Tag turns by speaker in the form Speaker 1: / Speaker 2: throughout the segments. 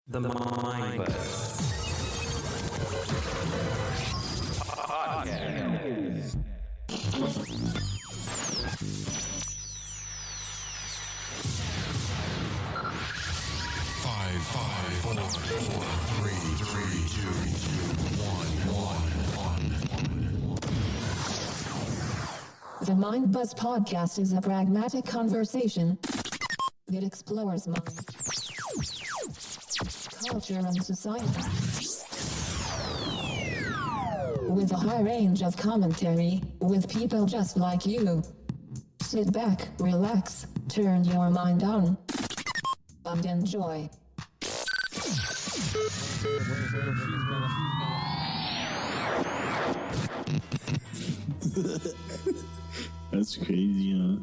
Speaker 1: The Mind Buzz Podcast.
Speaker 2: Five, four, three, two, one.
Speaker 3: The Mind Buzz Podcast is a pragmatic conversation that explores mind, culture, and society with a high range of commentary, with people just like you. Sit back, relax, turn your mind on, and enjoy.
Speaker 4: That's crazy, huh?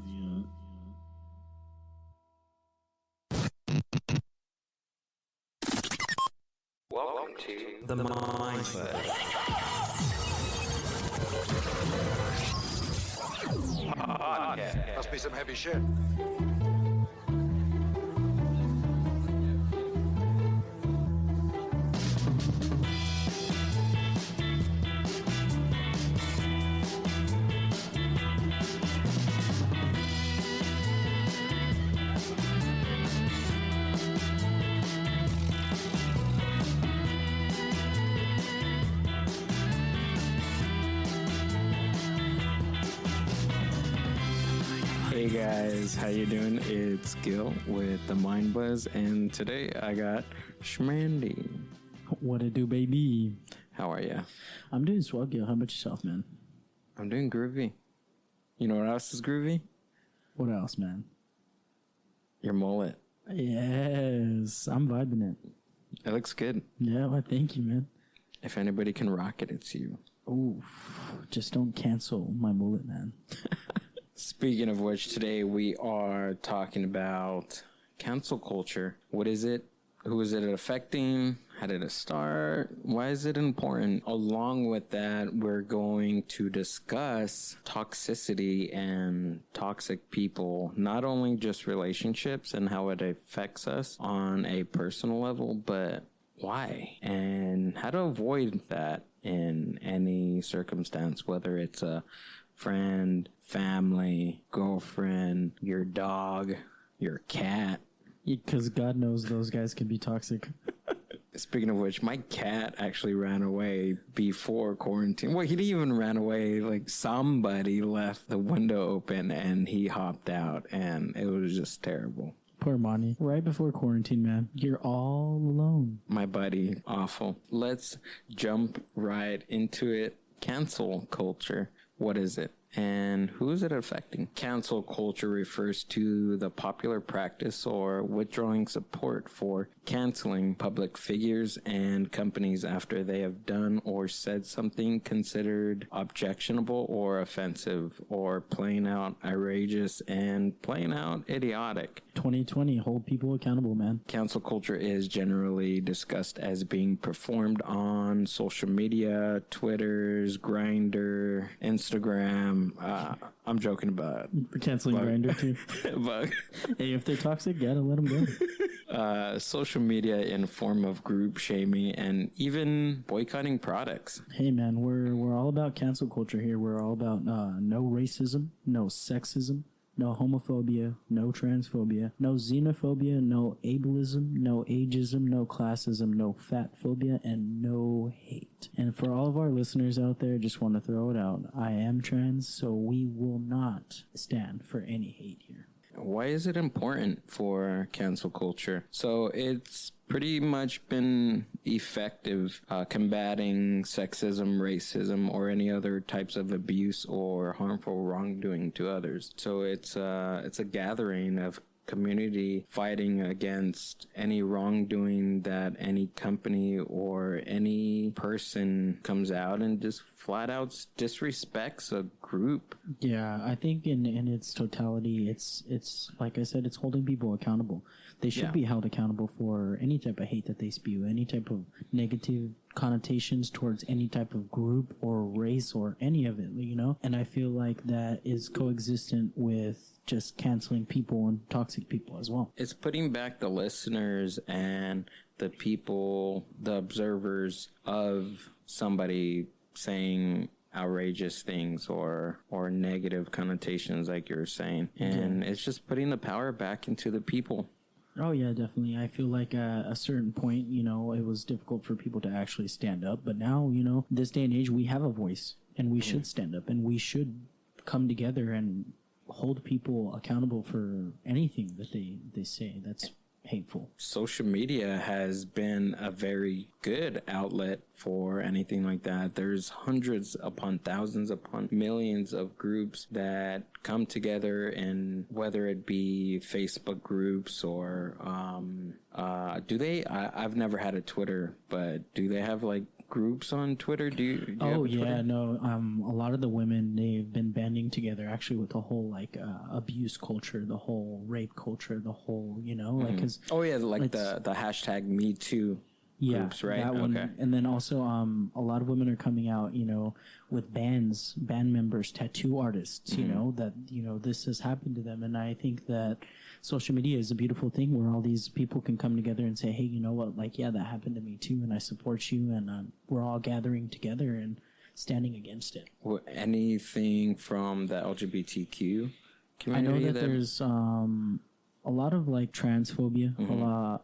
Speaker 1: Welcome to The Mind Buzz Podcast.
Speaker 5: Must be some heavy shit.
Speaker 6: Hey guys, how you doing? It's Gill with the Mind Buzz, and today I got Shmandy.
Speaker 4: What it do, baby?
Speaker 6: How are ya?
Speaker 4: I'm doing swell, Gil. How about yourself, man?
Speaker 6: I'm doing groovy. You know what else is groovy?
Speaker 4: What else, man?
Speaker 6: Your mullet.
Speaker 4: Yes, I'm vibing it.
Speaker 6: It looks good.
Speaker 4: Yeah, well, thank you, man.
Speaker 6: If anybody can rock it, it's you.
Speaker 4: Oof, just don't cancel my mullet, man.
Speaker 6: Speaking of which, today we are talking about cancel culture. What is it? Who is it affecting? How did it start? Why is it important? Along with that, we're going to discuss toxicity and toxic people, not only just relationships and how it affects us on a personal level, but why and how to avoid that in any circumstance, whether it's a friend, family, girlfriend, your dog, your cat.
Speaker 4: Because God knows those guys can be toxic.
Speaker 6: Speaking of which, my cat actually ran away before quarantine. Well, he didn't even run away. Like, somebody left the window open and he hopped out, and it was just terrible.
Speaker 4: Poor Monty. Right before quarantine, man. You're all alone.
Speaker 6: My buddy, awful. Let's jump right into it. Cancel culture. What is it? And who is it affecting? Cancel culture refers to the popular practice or withdrawing support for canceling public figures and companies after they have done or said something considered objectionable or offensive, or plain out outrageous and plain out idiotic.
Speaker 4: 2020, hold people accountable, man.
Speaker 6: Cancel culture is generally discussed as being performed on social media, Twitter's, Grindr, Instagram. I'm joking about
Speaker 4: Canceling Grindr too.
Speaker 6: but
Speaker 4: Hey, if they're toxic, gotta let them go.
Speaker 6: social media in form of group shaming and even boycotting products.
Speaker 4: Hey, man, we're all about cancel culture here. We're all about no racism, no sexism, no homophobia, no transphobia, no xenophobia, no ableism, no ageism, no classism, no fat phobia, and no hate. And for all of our listeners out there, just want to throw it out. I am trans, so we will not stand for any hate here.
Speaker 6: Why is it important for cancel culture? So it's pretty much been effective combating sexism, racism, or any other types of abuse or harmful wrongdoing to others. So it's a gathering of community fighting against any wrongdoing that any company or any person comes out and just flat out disrespects a group.
Speaker 4: Yeah, I think in its totality, it's like I said, it's holding people accountable. They should be held accountable for any type of hate that they spew, any type of negative connotations towards any type of group or race or any of it, you know? And I feel like that is coexistent with just canceling people and toxic people as well.
Speaker 6: It's putting back the listeners and the people, the observers of somebody saying outrageous things or negative connotations like you're saying. And it's just putting the power back into the people.
Speaker 4: Oh, yeah, definitely. I feel like at a certain point, you know, it was difficult for people to actually stand up. But now, you know, this day and age, we have a voice and we should stand up and we should come together and hold people accountable for anything that they say that's hateful.
Speaker 6: Social media has been a very good outlet for anything like that. There's hundreds upon thousands upon millions of groups that come together, and whether it be Facebook groups or I've never had a Twitter, but do they have like groups on Twitter? Do you have a Twitter?
Speaker 4: No. A lot of the women, they've been banding together actually with the whole like abuse culture, the whole rape culture, the whole, you know, like cause
Speaker 6: the hashtag Me Too groups, right?
Speaker 4: That one.
Speaker 6: Okay.
Speaker 4: And then also a lot of women are coming out, you know, with band members, tattoo artists, you know, that, you know, this has happened to them. And I think that social media is a beautiful thing where all these people can come together and say, hey, you know what, like, yeah, that happened to me too, and I support you, and we're all gathering together and standing against it.
Speaker 6: Well, anything from the LGBTQ community?
Speaker 4: I know that there's a lot of like transphobia.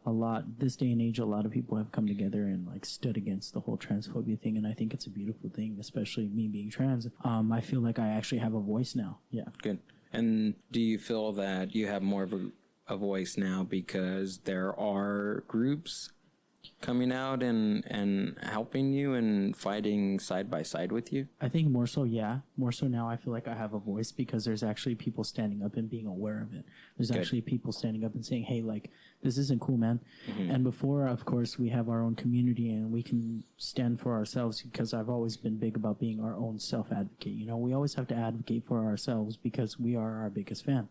Speaker 4: A lot this day and age, a lot of people have come together and like stood against the whole transphobia thing, and I think it's a beautiful thing, especially me being trans. I feel like I actually have a voice now. Yeah.
Speaker 6: Good. And do you feel that you have more of a voice now because there are groups coming out and helping you and fighting side by side with you?
Speaker 4: I think more so, yeah. More so now I feel like I have a voice because there's actually people standing up and being aware of it. There's actually people standing up and saying, hey, like, this isn't cool, man. And before, of course, we have our own community and we can stand for ourselves, because I've always been big about being our own self-advocate. You know, we always have to advocate for ourselves because we are our biggest fan.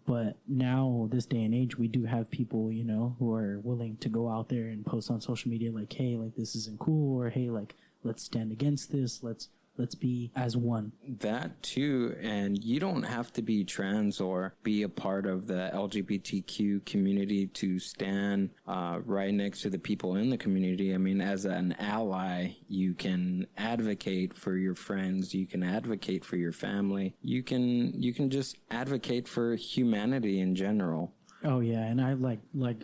Speaker 4: But now, this day and age, we do have people, you know, who are willing to go out there and post on social media like, hey, like, this isn't cool, or hey, like, let's stand against this, let's be as one.
Speaker 6: That too, and you don't have to be trans or be a part of the LGBTQ community to stand right next to the people in the community. I mean, as an ally, you can advocate for your friends, you can advocate for your family, you can just advocate for humanity in general.
Speaker 4: Oh yeah, and I like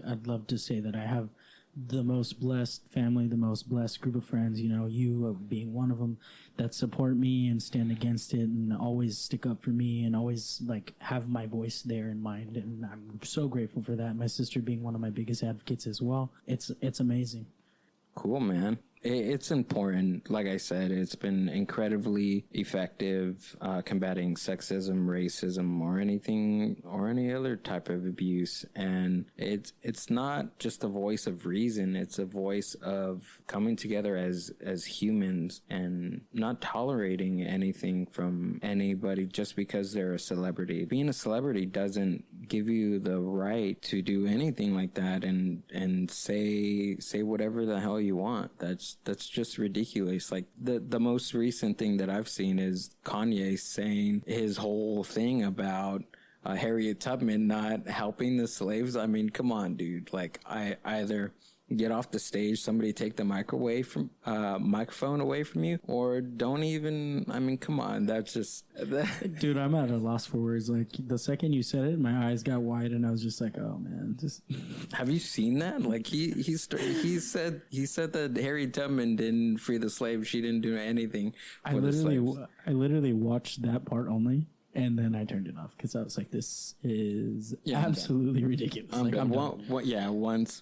Speaker 4: I'd love to say that I have the most blessed family, the most blessed group of friends, you know, you being one of them, that support me and stand against it and always stick up for me and always like have my voice there in mind. And I'm so grateful for that. My sister being one of my biggest advocates as well. It's amazing.
Speaker 6: Cool, man. It's important. Like I said, it's been incredibly effective combating sexism, racism, or anything or any other type of abuse. And it's not just a voice of reason. It's a voice of coming together as humans and not tolerating anything from anybody just because they're a celebrity. Being a celebrity doesn't give you the right to do anything like that and say whatever the hell you want. That's just ridiculous. Like the most recent thing that I've seen is Kanye saying his whole thing about Harriet Tubman not helping the slaves. I mean, come on, dude. Like, I either get off the stage, somebody take the microphone away from you, or don't even. I mean, come on. That's just
Speaker 4: Dude, I'm at a loss for words. Like, the second you said it, my eyes got wide and I was just like, oh man, just.
Speaker 6: Have you seen that? Like, he said that Harriet Tubman didn't free the slaves. She didn't do anything for the slaves.
Speaker 4: I literally watched that part only. And then I turned it off because I was like, "This is absolutely ridiculous."
Speaker 6: I'm done.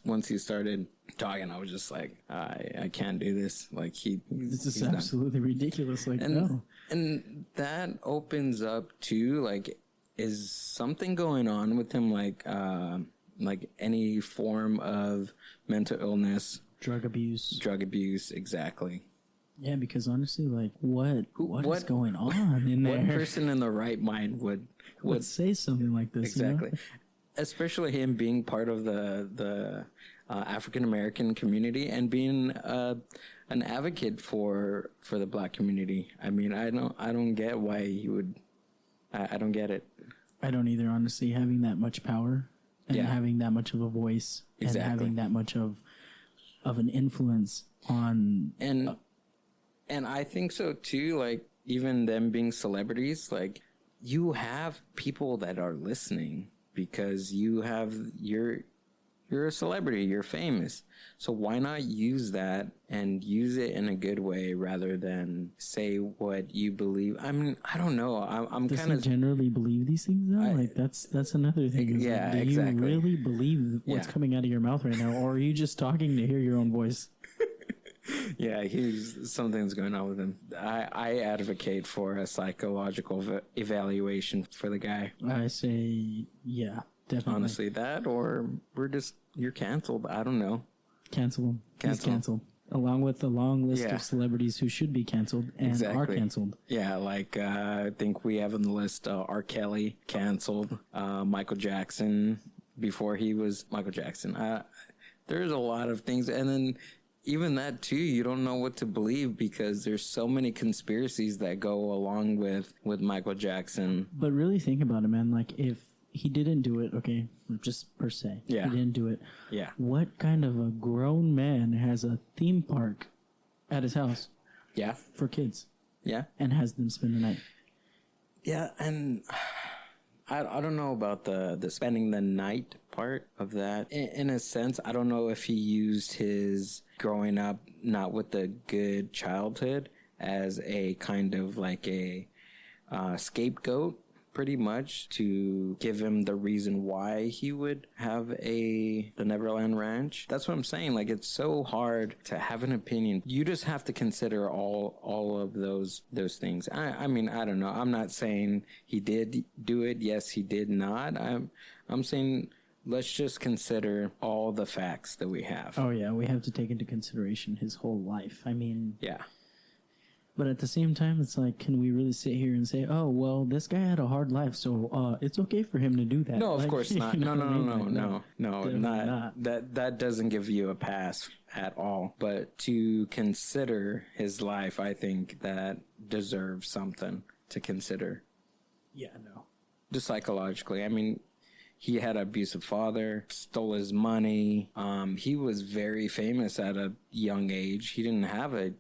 Speaker 6: Once he started talking, I was just like, "I can't do this." Like
Speaker 4: this is absolutely ridiculous. Like, no.
Speaker 6: And that opens up to like, is something going on with him? Like any form of mental illness,
Speaker 4: drug abuse,
Speaker 6: exactly.
Speaker 4: Yeah, because honestly, like, what is
Speaker 6: what-
Speaker 4: going on in there?
Speaker 6: What person in the right mind would
Speaker 4: would say something like this?
Speaker 6: exactly,
Speaker 4: You know?
Speaker 6: especially him being part of the African American community and being an advocate for the Black community. I mean, I don't get why he would. I don't get it.
Speaker 4: I don't either, honestly. Having that much power and
Speaker 6: Yeah.
Speaker 4: having that much of a voice
Speaker 6: Exactly.
Speaker 4: and having that much of an influence on
Speaker 6: And I think so too, like even them being celebrities, like you have people that are listening because you're a celebrity, you're famous. So why not use that and use it in a good way rather than say what you believe? I mean, I don't know. I'm
Speaker 4: does
Speaker 6: kind
Speaker 4: he
Speaker 6: of
Speaker 4: generally believe these things though? Like that's another thing. is,
Speaker 6: Yeah,
Speaker 4: like, do
Speaker 6: exactly.
Speaker 4: you really believe what's
Speaker 6: Yeah.
Speaker 4: coming out of your mouth right now, or are you just talking to hear your own voice?
Speaker 6: yeah, something's going on with him. I advocate for a psychological evaluation for the guy.
Speaker 4: I say, yeah, definitely.
Speaker 6: Honestly, that or you're canceled. I don't know.
Speaker 4: Cancel him. He's
Speaker 6: Cancel.
Speaker 4: canceled. Along with a long list
Speaker 6: Yeah.
Speaker 4: of celebrities who should be canceled and are
Speaker 6: Exactly.
Speaker 4: canceled.
Speaker 6: Yeah, like I think we have on the list R. Kelly canceled, Michael Jackson before he was Michael Jackson. There's a lot of things, and then even that too, you don't know what to believe because there's so many conspiracies that go along with Michael Jackson.
Speaker 4: But really think about it, man. Like, if he didn't do it, okay, just per se,
Speaker 6: Yeah.
Speaker 4: he didn't do it.
Speaker 6: Yeah.
Speaker 4: What kind of a grown man has a theme park at his house
Speaker 6: Yeah,
Speaker 4: for kids
Speaker 6: yeah.
Speaker 4: and has them spend the night?
Speaker 6: Yeah, and I don't know about the spending the night part of that. In a sense, I don't know if he used his growing up not with a good childhood as a kind of like a scapegoat, pretty much, to give him the reason why he would have the Neverland Ranch. That's what I'm saying. Like, it's so hard to have an opinion. You just have to consider all of those things. I mean, I don't know. I'm not saying he did do it. Yes, he did not. I'm saying let's just consider all the facts that we have.
Speaker 4: Oh, yeah, we have to take into consideration his whole life. I mean,
Speaker 6: Yeah.
Speaker 4: but at the same time, it's like, can we really sit here and say, oh, well, this guy had a hard life, so it's okay for him to do that?
Speaker 6: No, of
Speaker 4: Like,
Speaker 6: course not.
Speaker 4: you know
Speaker 6: No,
Speaker 4: what I mean? Like,
Speaker 6: no,
Speaker 4: definitely
Speaker 6: not. That doesn't give you a pass at all. But to consider his life, I think that deserves something to consider.
Speaker 4: Yeah, no.
Speaker 6: Just psychologically. I mean, he had an abusive father, stole his money. He was very famous at a young age. He didn't have a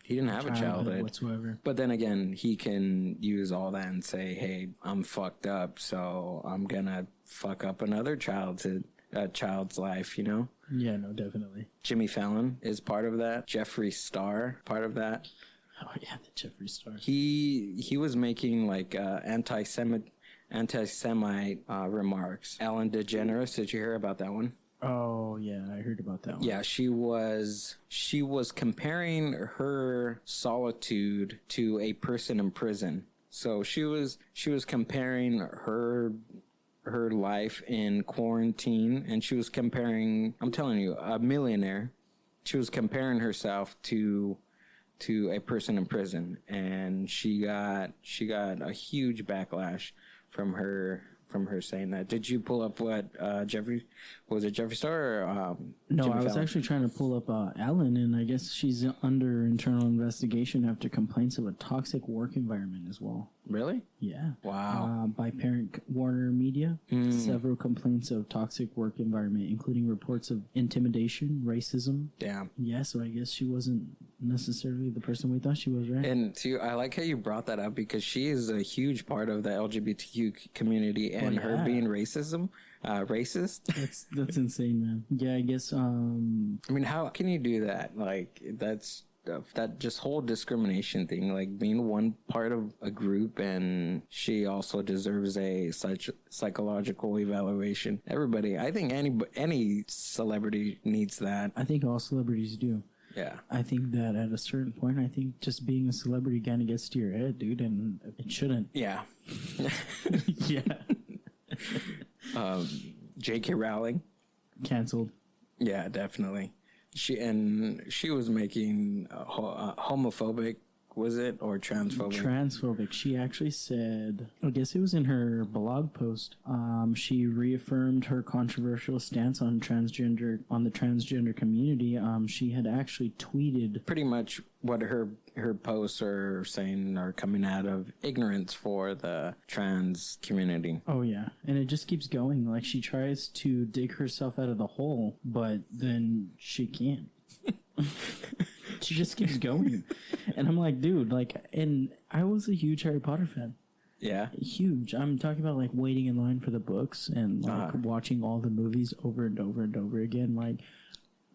Speaker 6: childhood
Speaker 4: whatsoever.
Speaker 6: But then again, he can use all that and say, "Hey, I'm fucked up, so I'm gonna fuck up another child's life." You know.
Speaker 4: Yeah, no, definitely.
Speaker 6: Jimmy Fallon is part of that. Jeffree Star, part of that.
Speaker 4: Oh, yeah, the Jeffree Star.
Speaker 6: He was making like anti-Semite remarks. Ellen DeGeneres, did you hear about that one?
Speaker 4: Oh, yeah, I heard about that one.
Speaker 6: Yeah, she was comparing her solitude to a person in prison. So she was comparing her life in quarantine, and she was comparing, I'm telling you, a millionaire. She was comparing herself to a person in prison, and she got a huge backlash from her saying that. Did you pull up what Jeffree Star or
Speaker 4: No,
Speaker 6: Jimmy
Speaker 4: I was
Speaker 6: Fallon?
Speaker 4: actually trying to pull up Ellen, and I guess she's under internal investigation after complaints of a toxic work environment as well.
Speaker 6: Really?
Speaker 4: Yeah.
Speaker 6: Wow.
Speaker 4: By parent Warner Media, several complaints of toxic work environment, including reports of intimidation, racism.
Speaker 6: Damn.
Speaker 4: Yeah, so I guess she wasn't necessarily the person we thought she was, right?
Speaker 6: And too, I like how you brought that up because she is a huge part of the LGBTQ community, and her
Speaker 4: yeah.
Speaker 6: being racist.
Speaker 4: That's insane, man. Yeah, I guess.
Speaker 6: I mean, how can you do that? Like, that just whole discrimination thing, like being one part of a group, and she also deserves a psychological evaluation. Everybody, I think any celebrity needs that.
Speaker 4: I think all celebrities do.
Speaker 6: Yeah.
Speaker 4: I think that at a certain point, I think just being a celebrity kind of gets to your head, dude, and it shouldn't.
Speaker 6: Yeah.
Speaker 4: Yeah.
Speaker 6: J.K. Rowling.
Speaker 4: Canceled.
Speaker 6: Yeah, definitely. She was making homophobic was it, or transphobic?
Speaker 4: Transphobic. She actually said, I guess it was in her blog post. She reaffirmed her controversial stance on the transgender community. She had actually tweeted
Speaker 6: Pretty much what her posts are saying are coming out of ignorance for the trans community.
Speaker 4: Oh yeah, and it just keeps going. Like she tries to dig herself out of the hole, but then she can't. She just keeps going, and I'm like, dude, like, and I was a huge Harry Potter fan.
Speaker 6: Yeah.
Speaker 4: Huge. I'm talking about like waiting in line for the books and like watching all the movies over and over and over again. Like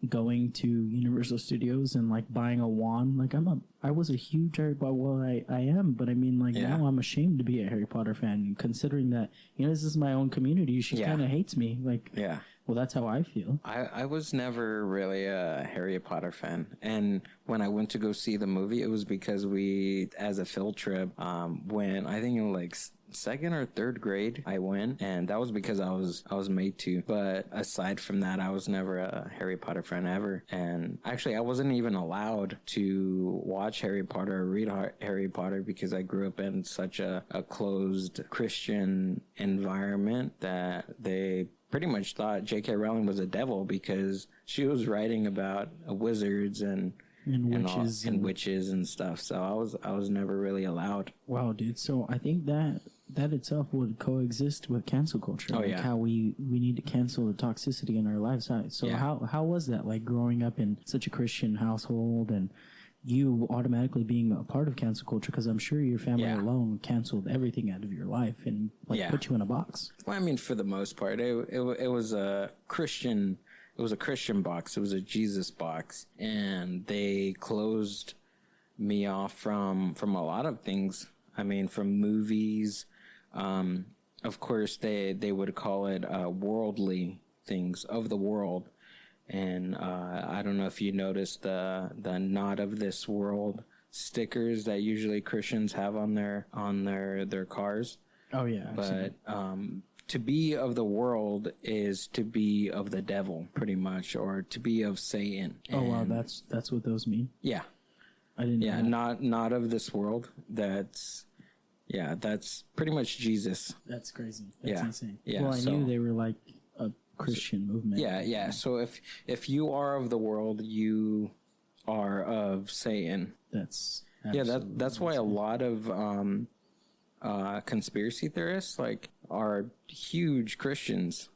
Speaker 4: going to Universal Studios and like buying a wand. Like I was a huge Harry Potter. Well, I am, but I mean, like now I'm ashamed to be a Harry Potter fan, considering that this is my own community. She kind of hates me. Like well, that's how I feel.
Speaker 6: I was never really a Harry Potter fan. And when I went to go see the movie, it was because we, as a field trip, when I think in like second or third grade, I went. And that was because I was made to. But aside from that, I was never a Harry Potter fan ever. And actually, I wasn't even allowed to watch Harry Potter or read Harry Potter because I grew up in such a closed Christian environment that they pretty much thought J.K. Rowling was a devil because she was writing about wizards and witches and stuff. So I was never really allowed.
Speaker 4: Wow, dude. So I think that itself would coexist with cancel culture.
Speaker 6: Oh,
Speaker 4: like
Speaker 6: yeah.
Speaker 4: How we need to cancel the toxicity in our lives. So how was that like growing up in such a Christian household and you automatically being a part of cancel culture? Because I'm sure your family alone canceled everything out of your life and put you in a box.
Speaker 6: Well, I mean, for the most part, it was a Christian. It was a Christian box. It was a Jesus box, and they closed me off from a lot of things. I mean, from movies. Of course, they would call it worldly things of the world. And I don't know if you noticed the not of this world stickers that usually Christians have on their cars.
Speaker 4: Oh yeah.
Speaker 6: But to be of the world is to be of the devil, pretty much, or to be of Satan.
Speaker 4: Oh wow, that's what those mean.
Speaker 6: Yeah.
Speaker 4: I didn't know that.
Speaker 6: not of this world. That's pretty much Jesus.
Speaker 4: That's crazy. That's insane.
Speaker 6: Yeah.
Speaker 4: Well, I knew they were like a Christian movement.
Speaker 6: Yeah. So if you are of the world, you are of Satan.
Speaker 4: That's
Speaker 6: that's why a lot of conspiracy theorists are huge Christians,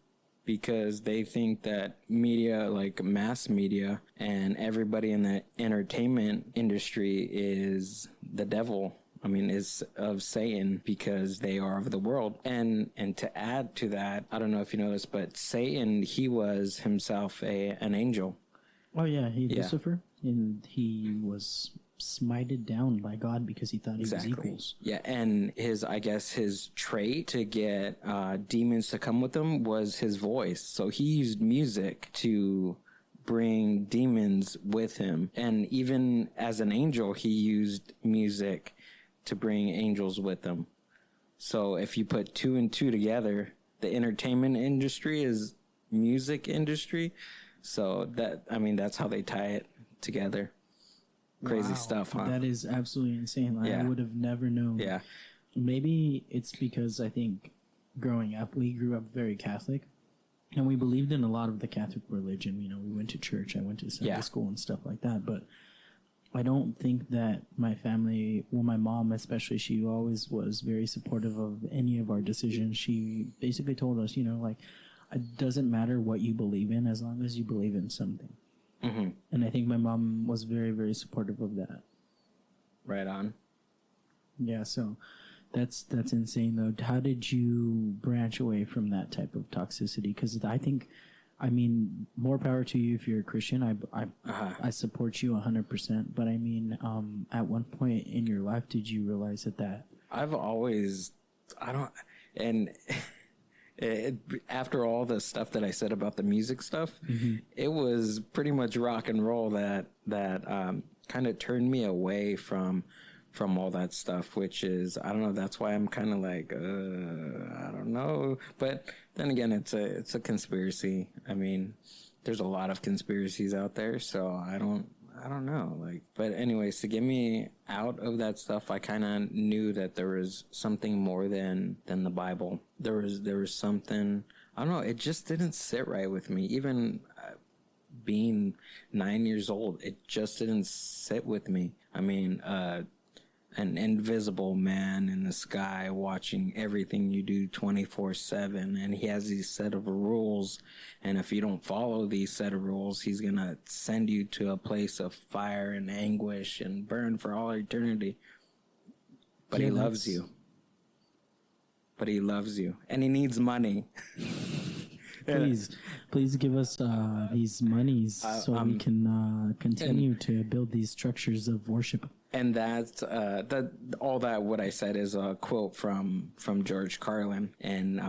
Speaker 6: because they think that media, like mass media, and everybody in the entertainment industry is the devil. I mean, is of Satan, because they are of the world. And to add to that, I don't know if you know this, but Satan, he was himself an angel.
Speaker 4: Oh yeah, Lucifer, and he was smited down by God because he thought he was equals.
Speaker 6: Yeah, and his trait to get demons to come with him was his voice. So he used music to bring demons with him. And even as an angel, he used music to bring angels with him. So if you put two and two together, the entertainment industry is music industry. So that's how they tie it together. Crazy stuff, huh?
Speaker 4: That is absolutely insane. I would have never known.
Speaker 6: Yeah.
Speaker 4: Maybe it's because I think growing up, we grew up very Catholic, and we believed in a lot of the Catholic religion. We went to church, I went to Sunday school and stuff like that, but I don't think that my family, well, my mom especially, she always was very supportive of any of our decisions. She basically told us, it doesn't matter what you believe in as long as you believe in something.
Speaker 6: Mm-hmm.
Speaker 4: And I think my mom was very, very supportive of that.
Speaker 6: Right on.
Speaker 4: Yeah, so that's insane, though. How did you branch away from that type of toxicity? Because I mean, more power to you if you're a Christian. I support you 100%. But I mean, at one point in your life, did you realize that?
Speaker 6: I've always, after all the stuff that I said about the music stuff, it was pretty much rock and roll that kind of turned me away from all that stuff, which is, I don't know, that's why I'm kind of like, I don't know. But then again, it's a conspiracy. I mean, there's a lot of conspiracies out there, so I I don't know. Like, but anyways, to get me out of that stuff, I kind of knew that there was something more than the Bible. There was something, I don't know. It just didn't sit right with me. Even being 9 years old, it just didn't sit with me. I mean, an invisible man in the sky watching everything you do 24/7, and he has these set of rules, and if you don't follow these set of rules, he's gonna send you to a place of fire and anguish and burn for all eternity. But he loves you. But he loves you, and he needs money.
Speaker 4: Please give us these monies so we can continue to build these structures of worship.
Speaker 6: And that's what I said is a quote from George Carlin, and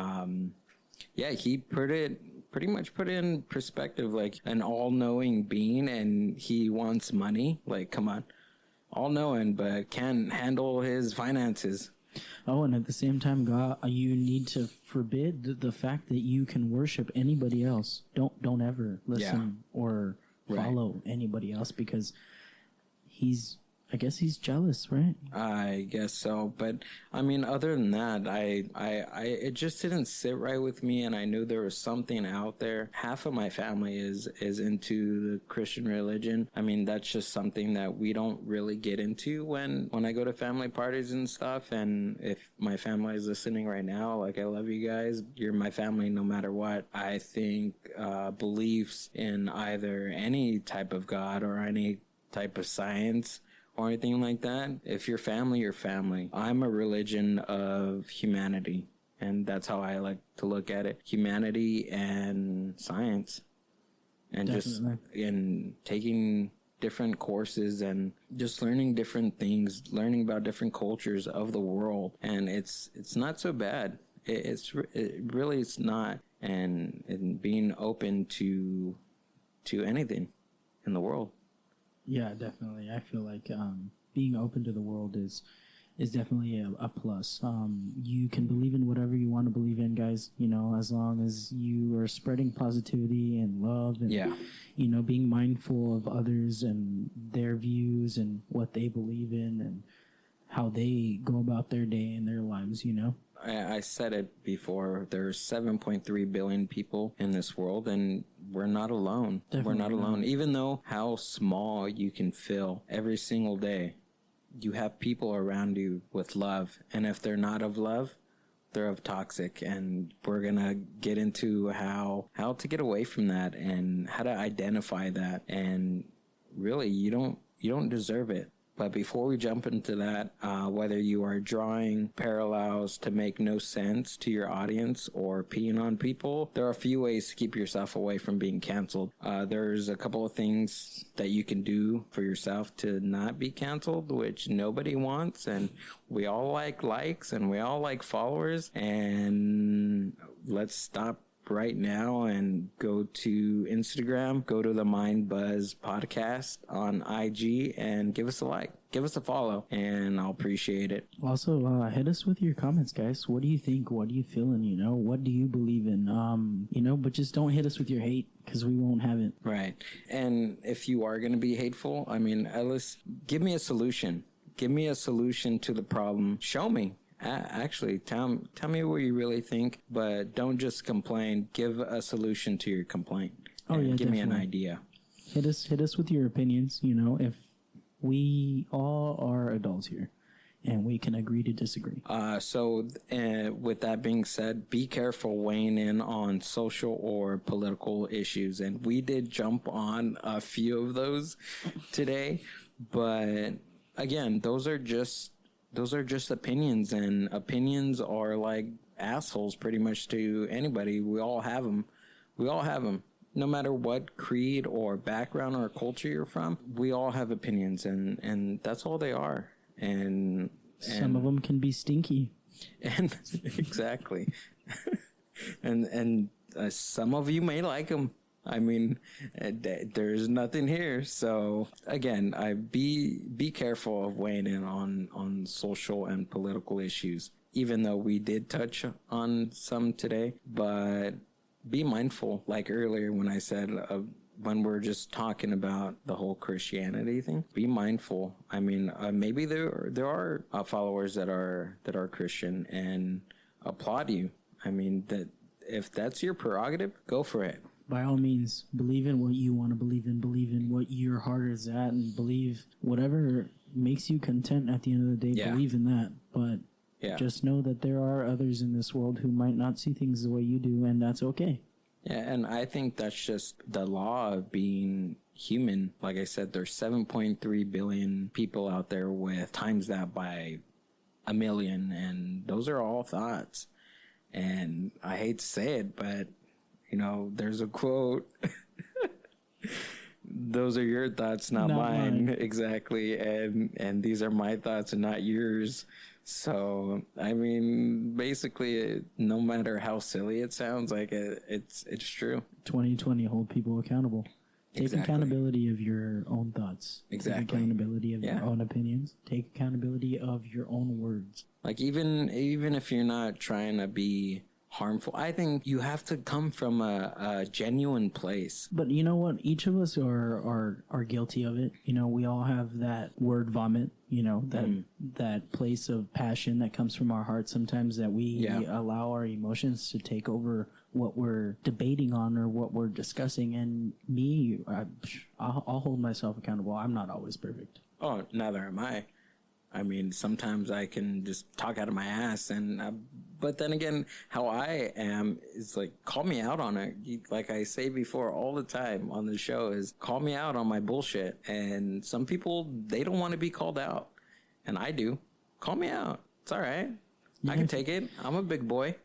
Speaker 6: he pretty much put it in perspective, like an all-knowing being, and he wants money. Like, come on, all-knowing, but can't handle his finances.
Speaker 4: Oh, and at the same time, God, you need to forbid the fact that you can worship anybody else. Don't ever listen or follow anybody else, because I guess he's jealous, right?
Speaker 6: I guess so, but I mean, other than that, it just didn't sit right with me, and I knew there was something out there. Half of my family is into the Christian religion. I mean, that's just something that we don't really get into when I go to family parties and stuff. And if my family is listening right now, like, I love you guys. You're my family no matter what. I think beliefs in either any type of God or any type of science or anything like that, if you're family, you're family. I'm a religion of humanity, and that's how I like to look at it. Humanity and science. And Definitely. Just in taking different courses and just learning different things, learning about different cultures of the world. And it's not so bad. It really is not. And being open to anything in the world.
Speaker 4: Yeah, definitely. I feel like being open to the world is definitely a plus. You can believe in whatever you want to believe in, guys, as long as you are spreading positivity and love and, being mindful of others and their views and what they believe in and how they go about their day and their lives,
Speaker 6: I said it before. There's 7.3 billion people in this world, and we're not alone. Definitely we're not alone. Even though how small you can feel every single day, you have people around you with love. And if they're not of love, they're of toxic. And we're going to get into how to get away from that and how to identify that. And really, you don't deserve it. But before we jump into that, whether you are drawing parallels to make no sense to your audience or peeing on people, there are a few ways to keep yourself away from being canceled. There's a couple of things that you can do for yourself to not be canceled, which nobody wants. And we all like likes and we all like followers. And let's stop right now and go to Instagram, go to the Mind Buzz podcast on IG and give us a like, give us a follow, and I'll appreciate it.
Speaker 4: Also, hit us with your comments, guys. What do you think? What are you feeling? What do you believe in? But just don't hit us with your hate, because we won't have it.
Speaker 6: Right. And if you are going to be hateful, I mean, at least give me a solution. Give me a solution to the problem. Show me. Actually, tell me what you really think, but don't just complain. Give a solution to your complaint.
Speaker 4: Oh, yeah,
Speaker 6: give
Speaker 4: definitely.
Speaker 6: me an idea.
Speaker 4: Hit us with your opinions. If we all are adults here, and we can agree to disagree.
Speaker 6: So with that being said, be careful weighing in on social or political issues. And we did jump on a few of those today, but again, those are just opinions, and opinions are like assholes pretty much to anybody. We all have them. No matter what creed or background or culture you're from, we all have opinions, and that's all they are. And
Speaker 4: some of them can be stinky.
Speaker 6: And exactly. and some of you may like them. I mean, there's nothing here. So again, be careful of weighing in on social and political issues, even though we did touch on some today. But be mindful, like earlier when I said, when we're just talking about the whole Christianity thing, be mindful. I mean, maybe there are followers that are Christian and applaud you. I mean, that if that's your prerogative, go for it.
Speaker 4: By all means, believe in what you want to believe in what your heart is at, and believe whatever makes you content at the end of the day.
Speaker 6: Yeah.
Speaker 4: Believe in that. But just know that there are others in this world who might not see things the way you do, and that's okay.
Speaker 6: Yeah, and I think that's just the law of being human. Like I said, there's 7.3 billion people out there with times that by a million, and those are all thoughts. And I hate to say it, but, you know, there's a quote. Those are your thoughts, not mine. Exactly. And these are my thoughts and not yours. So, I mean, basically, no matter how silly it sounds, like it's true.
Speaker 4: 2020, hold people accountable. Take accountability of your own thoughts.
Speaker 6: Exactly.
Speaker 4: Take accountability of your own opinions. Take accountability of your own words.
Speaker 6: Like, even if you're not trying to be harmful, I think you have to come from a genuine place.
Speaker 4: But you know what? Each of us are guilty of it. You know, we all have that word vomit, you know, that place of passion that comes from our heart sometimes, that we allow our emotions to take over what we're debating on or what we're discussing. And I'll hold myself accountable. I'm not always perfect.
Speaker 6: Oh, neither am I. I mean, sometimes I can just talk out of my ass, but then again, how I am is like, call me out on it. Like I say before all the time on the show, is call me out on my bullshit. And some people, they don't want to be called out, and I do. Call me out. It's all right. I can take it. I'm a big boy.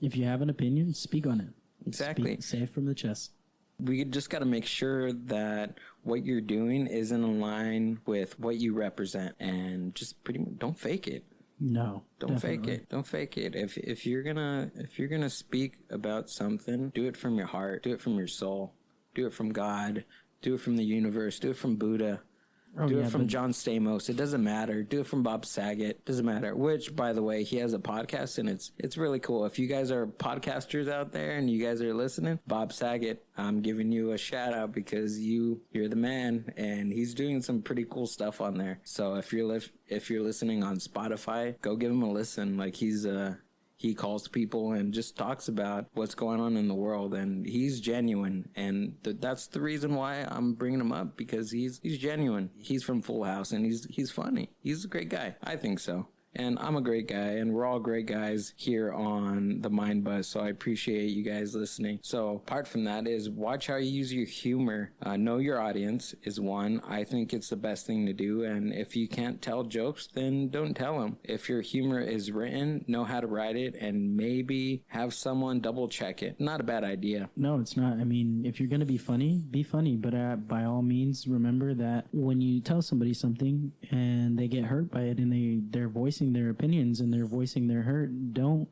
Speaker 4: If you have an opinion, speak on it.
Speaker 6: Exactly.
Speaker 4: Say it from the chest.
Speaker 6: We just got to make sure that what you're doing is in line with what you represent, and just pretty much don't fake it.
Speaker 4: No,
Speaker 6: don't fake it. Don't fake it. If you're gonna speak about something, do it from your heart. Do it from your soul. Do it from God. Do it from the universe. Do it from Buddha. Do it from John Stamos. It doesn't matter. Do it from Bob Saget. Doesn't matter. Which, by the way, he has a podcast, and it's really cool. If you guys are podcasters out there and you guys are listening, Bob Saget, I'm giving you a shout out because you're the man, and he's doing some pretty cool stuff on there. So if you're listening on Spotify, go give him a listen. Like he calls people and just talks about what's going on in the world, and he's genuine, and that's the reason why I'm bringing him up, because he's genuine. He's from Full House, and he's funny. He's a great guy. I think so. And I'm a great guy, and we're all great guys here on the Mind Buzz, so I appreciate you guys listening. So apart from that is watch how you use your humor. Know your audience is one. I think it's the best thing to do, and if you can't tell jokes, then don't tell them. If your humor is written, know how to write it, and maybe have someone double check it. Not a bad idea.
Speaker 4: No, it's not. I mean, if you're going to be funny, but by all means, remember that when you tell somebody something and they get hurt by it, and they're voicing their opinions and they're voicing their hurt, don't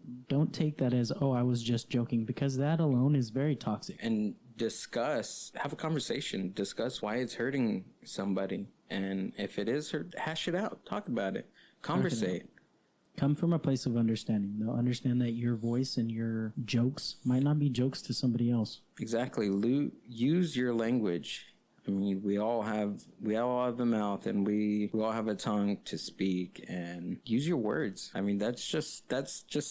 Speaker 4: take that as, oh, I was just joking, because that alone is very toxic.
Speaker 6: And have a conversation, discuss why it's hurting somebody, and if it is hurt, hash it out, talk about it, conversate.
Speaker 4: Come from a place of understanding. They'll understand that your voice and your jokes might not be jokes to somebody else.
Speaker 6: Exactly. Use your language. I mean, we all have the mouth, and we all have a tongue to speak, and use your words. I mean, that's just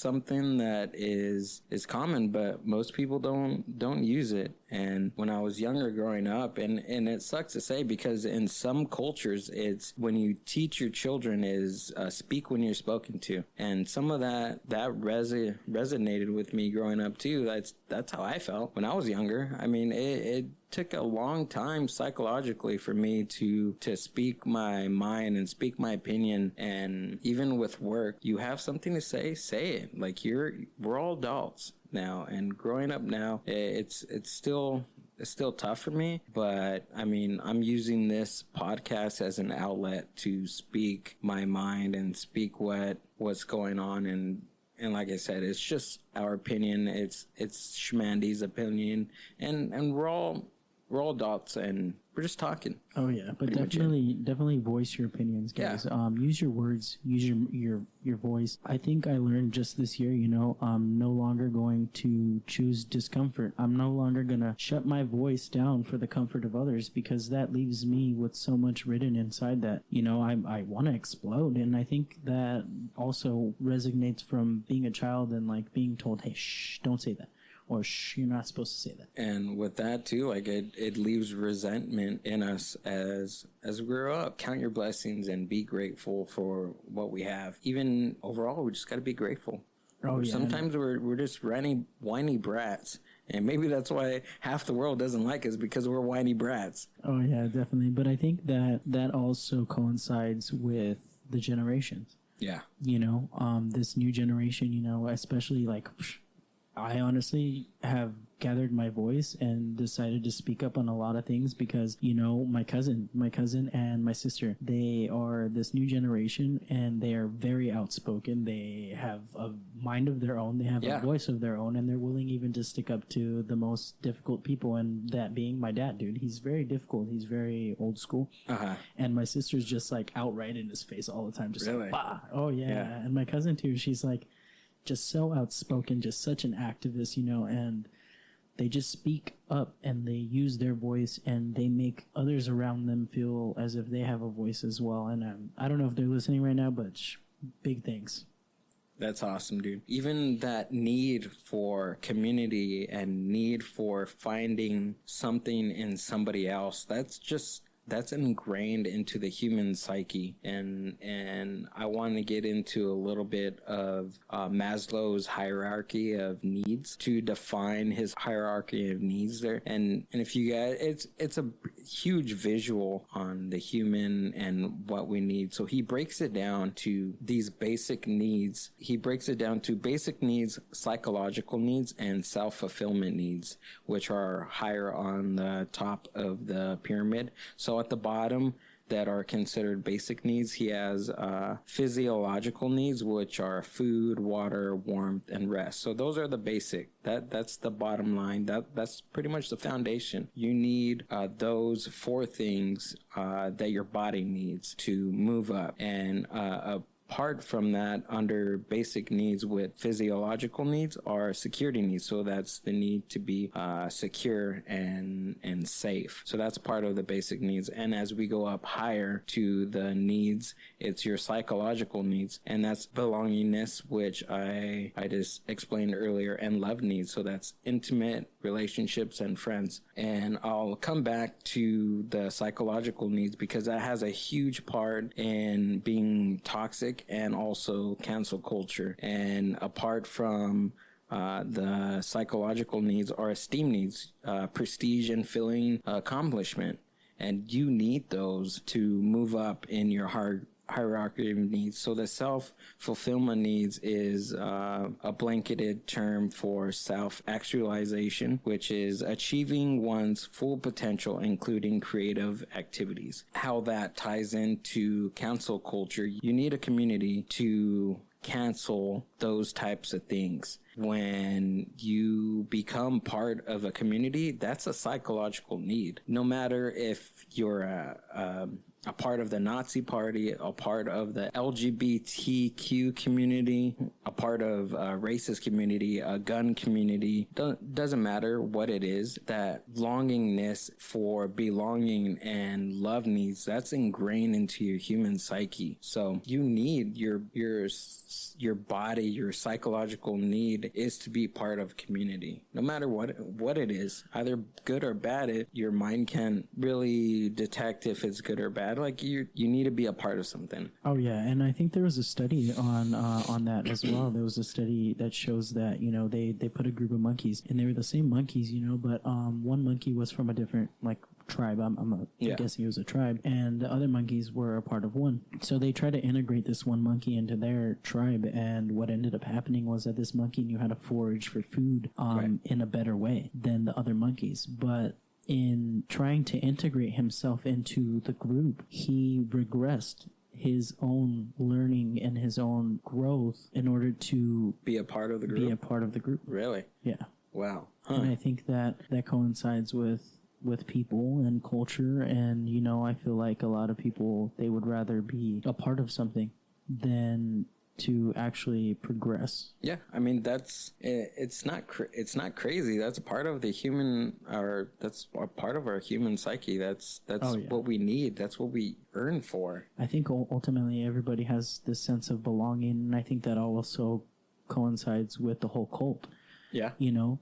Speaker 6: something that is common, but most people don't use it. And when I was younger growing up, and it sucks to say, because in some cultures, it's when you teach your children is speak when you're spoken to. And some of that resonated with me growing up too. That's how I felt when I was younger. I mean, it took a long time psychologically for me to speak my mind and speak my opinion. And even with work, you have something to say it. Like, we're all adults now, and growing up now, it's still tough for me, but I mean, I'm using this podcast as an outlet to speak my mind and speak what's going on. And like I said, it's just our opinion. It's Schmandy's opinion, and we're all we're all adults and we're just talking.
Speaker 4: Oh yeah, but
Speaker 6: Pretty much
Speaker 4: definitely voice your opinions, guys.
Speaker 6: Yeah.
Speaker 4: Use your words, use your voice. I think I learned just this year, you know, I'm no longer going to choose discomfort. I'm no longer gonna shut my voice down for the comfort of others, because that leaves me with so much written inside that, you know, I want to explode. And I think that also resonates from being a child and like being told, hey, shh, don't say that. Or shh, you're not supposed to say that.
Speaker 6: And with that too, like it leaves resentment in us as we grow up. Count your blessings and be grateful for what we have. Even overall, we just got to be grateful.
Speaker 4: Oh, yeah.
Speaker 6: Sometimes we're just whiny brats. And maybe that's why half the world doesn't like us, because we're whiny brats.
Speaker 4: Oh yeah, definitely. But I think that also coincides with the generations.
Speaker 6: Yeah.
Speaker 4: You know, this new generation, you know, especially like, I honestly have gathered my voice and decided to speak up on a lot of things because, you know, my cousin and my sister, they are this new generation and they are very outspoken. They have a mind of their own. They have a voice of their own, and they're willing even to stick up to the most difficult people. And that being my dad, dude, he's very difficult. He's very old school.
Speaker 6: Uh-huh.
Speaker 4: And my sister's just like outright in his face all the time. Just
Speaker 6: Really?
Speaker 4: like, bah. Oh yeah. And my cousin too, she's like, just so outspoken, just such an activist, you know, and they just speak up and they use their voice and they make others around them feel as if they have a voice as well. And I don't know if they're listening right now, but big thanks.
Speaker 6: That's awesome, dude. Even that need for community and need for finding something in somebody else, that's ingrained into the human psyche. And I want to get into a little bit of Maslow's hierarchy of needs to define his hierarchy of needs there. And if you guys, it's a huge visual on the human and what we need. So he breaks it down to these basic needs. He breaks it down to basic needs, psychological needs, and self-fulfillment needs, which are higher on the top of the pyramid. So at the bottom, that are considered basic needs, he has physiological needs, which are food, water, warmth, and rest. So those are the basic. That's the bottom line. That's pretty much the foundation. You need those four things that your body needs to move up. And apart from that, under basic needs with physiological needs are security needs. So that's the need to be secure and safe. So that's part of the basic needs. And as we go up higher to the needs, it's your psychological needs. And that's belongingness, which I just explained earlier, and love needs. So that's intimate relationships and friends. And I'll come back to the psychological needs because that has a huge part in being toxic and also cancel culture. And apart from the psychological needs are esteem needs, prestige and feeling accomplishment. And you need those to move up in your hierarchy of needs. So the self-fulfillment needs is a blanketed term for self-actualization, which is achieving one's full potential, including creative activities. How that ties into cancel culture, you need a community to cancel those types of things. When you become part of a community, that's a psychological need. No matter if you're a part of the Nazi party, a part of the LGBTQ community, a part of a racist community, a gun community, doesn't matter what it is, that longingness for belonging and love needs, that's ingrained into your human psyche. So you need your body, your psychological need is to be part of community. No matter what it is, either good or bad, your mind can't really detect if it's good or bad. Like you need to be a part of something.
Speaker 4: Oh yeah, and I think there was a study on that as well. There was a study that shows that, you know, they put a group of monkeys and they were the same monkeys, you know, but one monkey was from a different tribe. I'm guessing it was a tribe, and the other monkeys were a part of one. So they tried to integrate this one monkey into their tribe, and what ended up happening was that this monkey knew how to forage for food in a better way than the other monkeys. But in trying to integrate himself into the group, he regressed his own learning and his own growth in order to
Speaker 6: be a part of the group.
Speaker 4: Really?
Speaker 6: Yeah. Wow.
Speaker 4: And I think that coincides with with people and culture, and you know, I feel like a lot of people, they would rather be a part of something than to actually progress.
Speaker 6: Yeah, I mean it's not crazy. That's a part of the human, or that's a part of our human psyche. That's what we need. That's what we earn for.
Speaker 4: I think ultimately everybody has this sense of belonging, and I think that also coincides with the whole cult.
Speaker 6: Yeah,
Speaker 4: you know,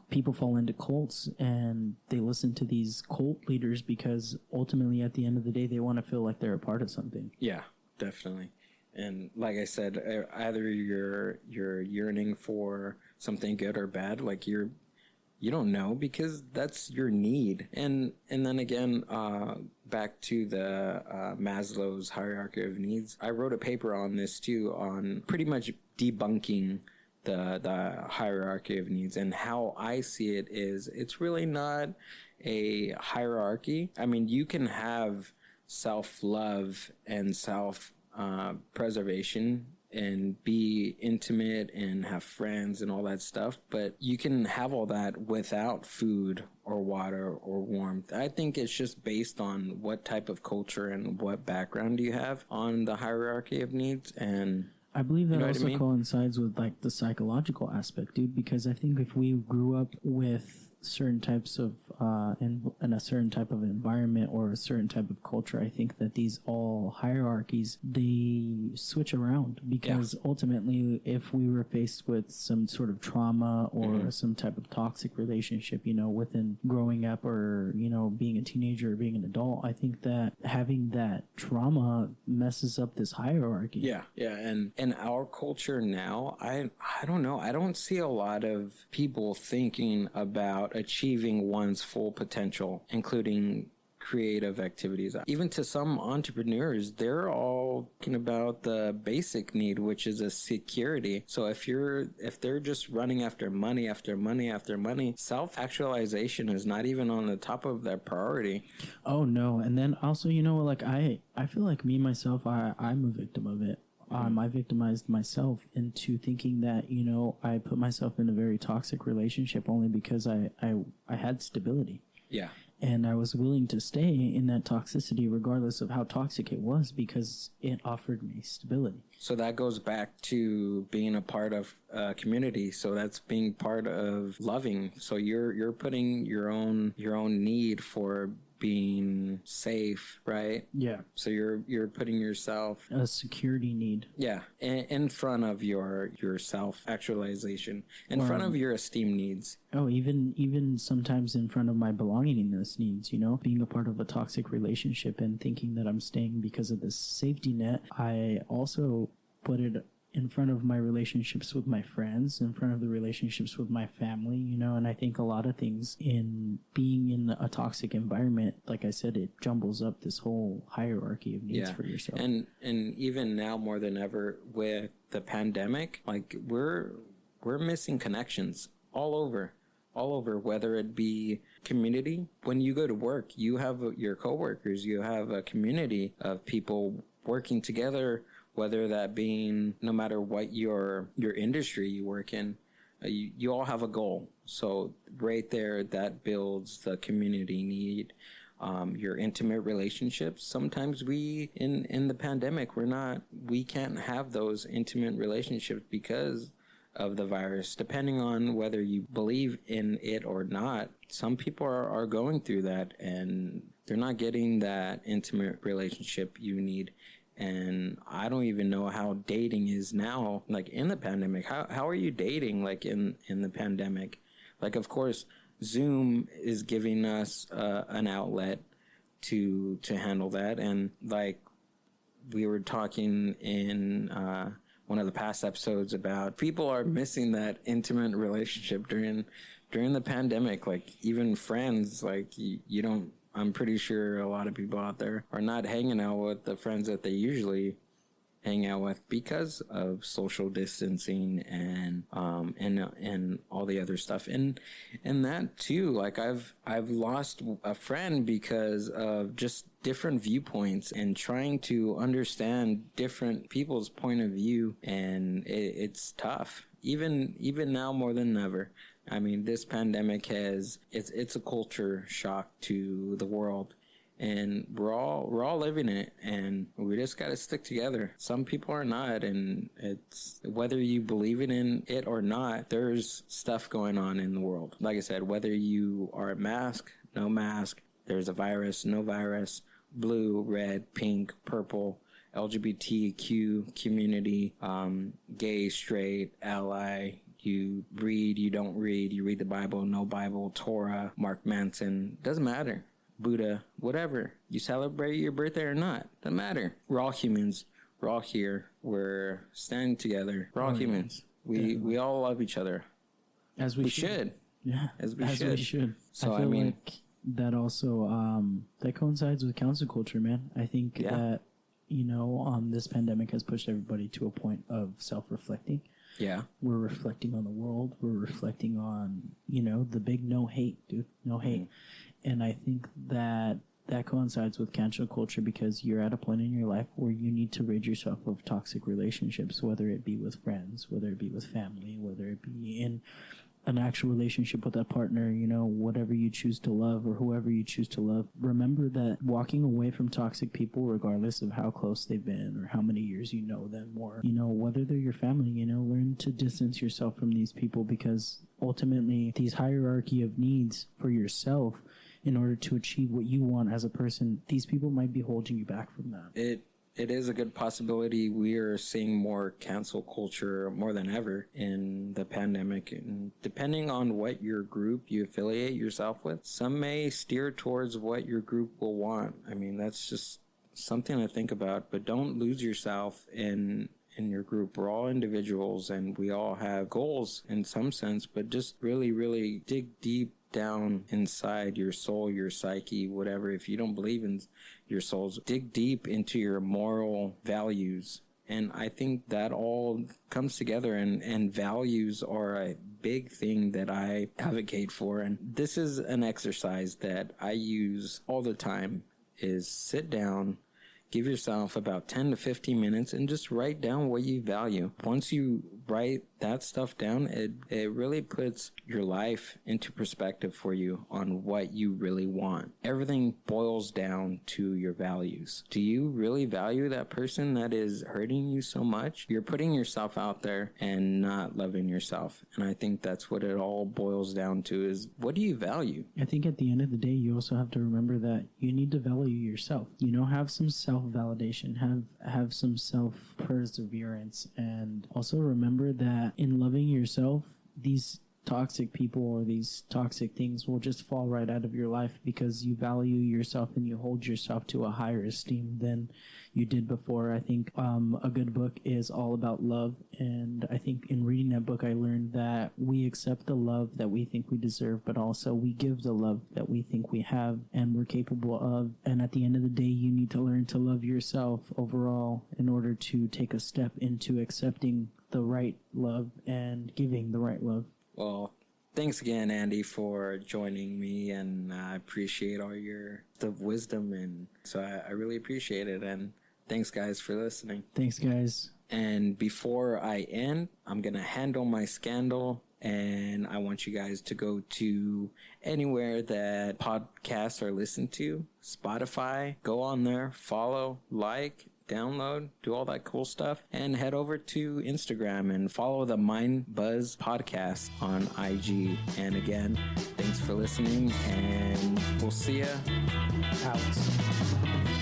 Speaker 4: people fall into cults and they listen to these cult leaders because ultimately at the end of the day they want to feel like they're a part of something.
Speaker 6: Yeah, definitely. And like I said, either you're yearning for something good or bad, like you don't know, because that's your need. And then again, back to the Maslow's hierarchy of needs. I wrote a paper on this too, on pretty much debunking the hierarchy of needs, and how I see it is it's really not a hierarchy. I mean, you can have self-love and preservation and be intimate and have friends and all that stuff, but you can have all that without food or water or warmth. I think it's just based on what type of culture and what background you have on the hierarchy of needs. And
Speaker 4: I believe that
Speaker 6: also
Speaker 4: coincides with like the psychological aspect, dude, because I think if we grew up with certain types of in a certain type of environment or a certain type of culture, I think that these all hierarchies, they switch around, because ultimately if we were faced with some sort of trauma or some type of toxic relationship, you know, within growing up, or, you know, being a teenager or being an adult, I think that having that trauma messes up this hierarchy.
Speaker 6: Yeah. And in our culture now, I don't know, I don't see a lot of people thinking about achieving one's full potential, including creative activities. Even to some entrepreneurs, they're all talking about the basic need, which is a security. So if they're just running after money, self-actualization is not even on the top of their priority.
Speaker 4: Oh no. And then also, you know, like I feel like me myself, I'm a victim of it. I victimized myself into thinking that, you know, I put myself in a very toxic relationship only because I had stability.
Speaker 6: Yeah.
Speaker 4: And I was willing to stay in that toxicity regardless of how toxic it was, because it offered me stability.
Speaker 6: So that goes back to being a part of a community. So that's being part of loving. So you're putting your own need for being safe, right?
Speaker 4: Yeah.
Speaker 6: So you're putting yourself,
Speaker 4: a security need.
Speaker 6: Yeah, in front of your self-actualization, in front of your esteem needs.
Speaker 4: Oh, even sometimes in front of my belongingness needs, you know, being a part of a toxic relationship and thinking that I'm staying because of this safety net. I also put it in front of my relationships with my friends, in front of the relationships with my family, you know. And I think a lot of things in being in a toxic environment, like I said, it jumbles up this whole hierarchy of needs for yourself.
Speaker 6: And even now more than ever with the pandemic, like we're missing connections all over, whether it be community. When you go to work, you have your coworkers, you have a community of people working together, whether that being, no matter what your industry you work in, you all have a goal. So right there, that builds the community need. Your intimate relationships. Sometimes in the pandemic, we can't have those intimate relationships because of the virus. Depending on whether you believe in it or not, some people are going through that and they're not getting that intimate relationship you need. And I don't even know how dating is now, like in the pandemic. How are you dating, like in the pandemic? Like, of course, Zoom is giving us an outlet to handle that. And like we were talking in one of the past episodes about, people are missing that intimate relationship during the pandemic. Like even friends, like you don't, I'm pretty sure a lot of people out there are not hanging out with the friends that they usually hang out with because of social distancing and all the other stuff. And that too, like I've lost a friend because of just different viewpoints and trying to understand different people's point of view. And it's tough, even now more than ever. I mean, this pandemic it's a culture shock to the world. And we're all living it, and we just got to stick together. Some people are not, and it's whether you believe in it or not, there's stuff going on in the world. Like I said, whether you are mask, no mask, there's a virus, no virus, blue, red, pink, purple, LGBTQ community, gay, straight, ally. You read, you don't read, you read the Bible, no Bible, Torah, Mark Manson, doesn't matter. Buddha, whatever. You celebrate your birthday or not, doesn't matter. We're all humans. We're all here. We're standing together. We're all humans. We all love each other.
Speaker 4: As we should. Yeah.
Speaker 6: As we should. So
Speaker 4: I feel like that also that coincides with council culture, man. I think that this pandemic has pushed everybody to a point of self-reflecting.
Speaker 6: Yeah.
Speaker 4: We're reflecting on the world. We're reflecting on, the big no hate, dude. No hate. And I think that coincides with cancel culture because you're at a point in your life where you need to rid yourself of toxic relationships, whether it be with friends, whether it be with family, whether it be in an actual relationship with a partner, whatever you choose to love or whoever you choose to love. Remember that walking away from toxic people, regardless of how close they've been or how many years you know them, or, whether they're your family, learn to distance yourself from these people because ultimately these hierarchy of needs for yourself in order to achieve what you want as a person, these people might be holding you back from that.
Speaker 6: It is a good possibility. We are seeing more cancel culture more than ever in the pandemic. And depending on what your group you affiliate yourself with, some may steer towards what your group will want. I mean, that's just something to think about. But don't lose yourself in your group. We're all individuals and we all have goals in some sense, but just really, really dig deep down inside your soul, your psyche, whatever. If you don't believe in your souls, dig deep into your moral values. And I think that all comes together, and values are a big thing that I advocate for. And this is an exercise that I use all the time, is sit down, give yourself about 10 to 15 minutes and just write down what you value. Once you write that stuff down, it really puts your life into perspective for you on what you really want. Everything boils down to your values. Do you really value that person that is hurting you so much? You're putting yourself out there and not loving yourself. And I think that's what it all boils down to, is what do you value?
Speaker 4: I think at the end of the day, you also have to remember that you need to value yourself. Have some self-validation, have some self-perseverance, and also remember that in loving yourself, these toxic people or these toxic things will just fall right out of your life because you value yourself and you hold yourself to a higher esteem than you did before. I think a good book is all about love, and I think in reading that book I learned that we accept the love that we think we deserve, but also we give the love that we think we have and we're capable of. And at the end of the day, you need to learn to love yourself overall in order to take a step into accepting the right love and giving the right love.
Speaker 6: Well, thanks again, Andy, for joining me, and I appreciate all the wisdom, and so I really appreciate it. And thanks, guys, for listening.
Speaker 4: Thanks, guys.
Speaker 6: And before I end, I'm gonna handle my scandal, and I want you guys to go to anywhere that podcasts are listened to. Spotify, go on there, follow, like, download, do all that cool stuff, and head over to Instagram and follow the Mind Buzz podcast on IG. And again, thanks for listening, and we'll see ya.
Speaker 4: Out.